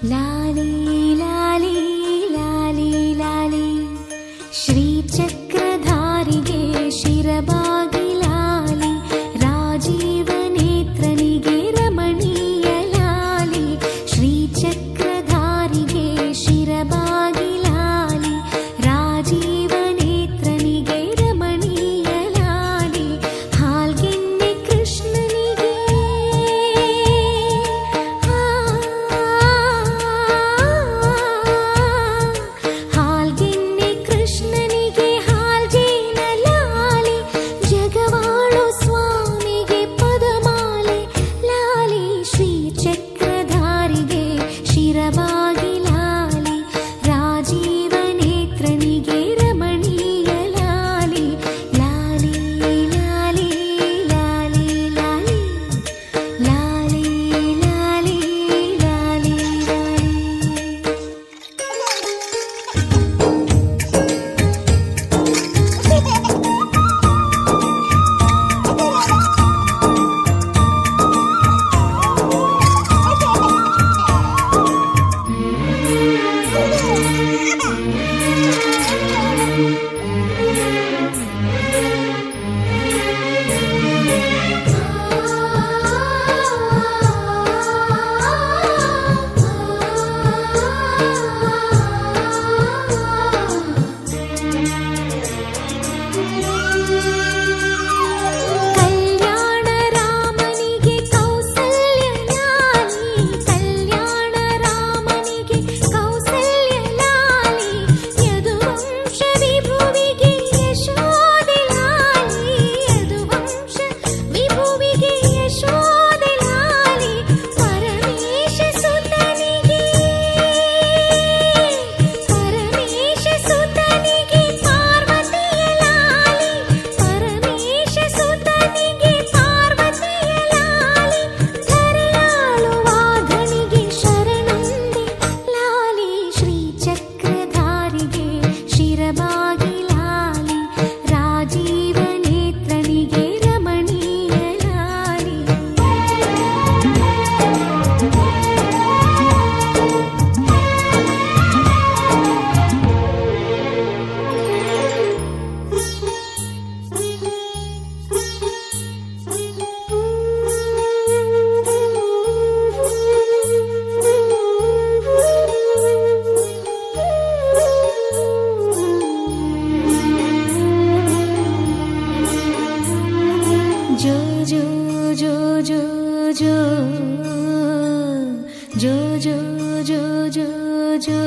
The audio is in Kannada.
लाली लाली लाली लाली श्रीचक्रधारिगे शिरबागि लाली राजीवनेत्रनिगे रमणीय लाली श्रीचक्रधारिगे शिरबागि लाली राजीवनेत्रनिगे रमणीಯ ಲಾಲಿ ಹಾಲ್ಗೆನ್ನೆ ಕೃಷ್ಣನಿಗೆ ಹಾಲ್ಗೆನ್ನೆ ಕೃಷ್ಣನಿಗೆ ಹಾಲ್ಜೇನ ಲಾಲಿ ಜಗವಾಳು ಸ್ವಾಮಿಗೆ ಪದಮಾಲೆ ಲಾಲಿ ಶ್ರೀಚಕ್ರಧಾರಿಗೆ ಶಿರಬಾಗಿ ಲಾಲಿ ರಾಜೀವನೇತ್ರನಿಗೆ ರಮಣೀಯ ಲಾಲಿ ಲಾಲಿ ಲಾಲಿ ಲಾಲಿ ಲಾಲಿ ಲಾಲಿ ಲಾಲಿ ಲಾಲಿ ಲಾಲಿ ಕಲ್ಯಾಣ ರಾಮನಿಗೆ ಕೌಸಲ್ಯ ಲಾಲಿ ಕಲ್ಯಾಣ ರಾಮನಿಗೆ ಕೌಸಲ್ಯ ಲಾಲಿ ಯದುವಂಶ ವಿಭುವಿಗೆ ಯಶೋದೆ ಲಾಲಿ ಯದುವಂಶ ವಿಭುವಿಗೆ ಯಶೋದೆ ಲಾಲಿ ಪರಮೇಶ ಸುತನಿಗೆ ಪಾರ್ವತಿಯ ಲಾಲಿ ಪರಮೇಶ ಸುತನಿಗೆ ಪಾರ್ವತಿಯ ಲಾಲಿ ಧರೆಯಾಳುವಾಗನಿಗೆ ಶರಣಂದೆ ಲಾಲಿ ಶ್ರೀಚಕ್ರಧಾರಿಗೆ ಶಿರಬಾಗಿ ಲಾಲಿ ರಾಜೀವನೇತ್ರನಿಗೆ ರಮಣೀಯ ಲಾಲಿ जो जो जो जो जो जो जो जो जो जो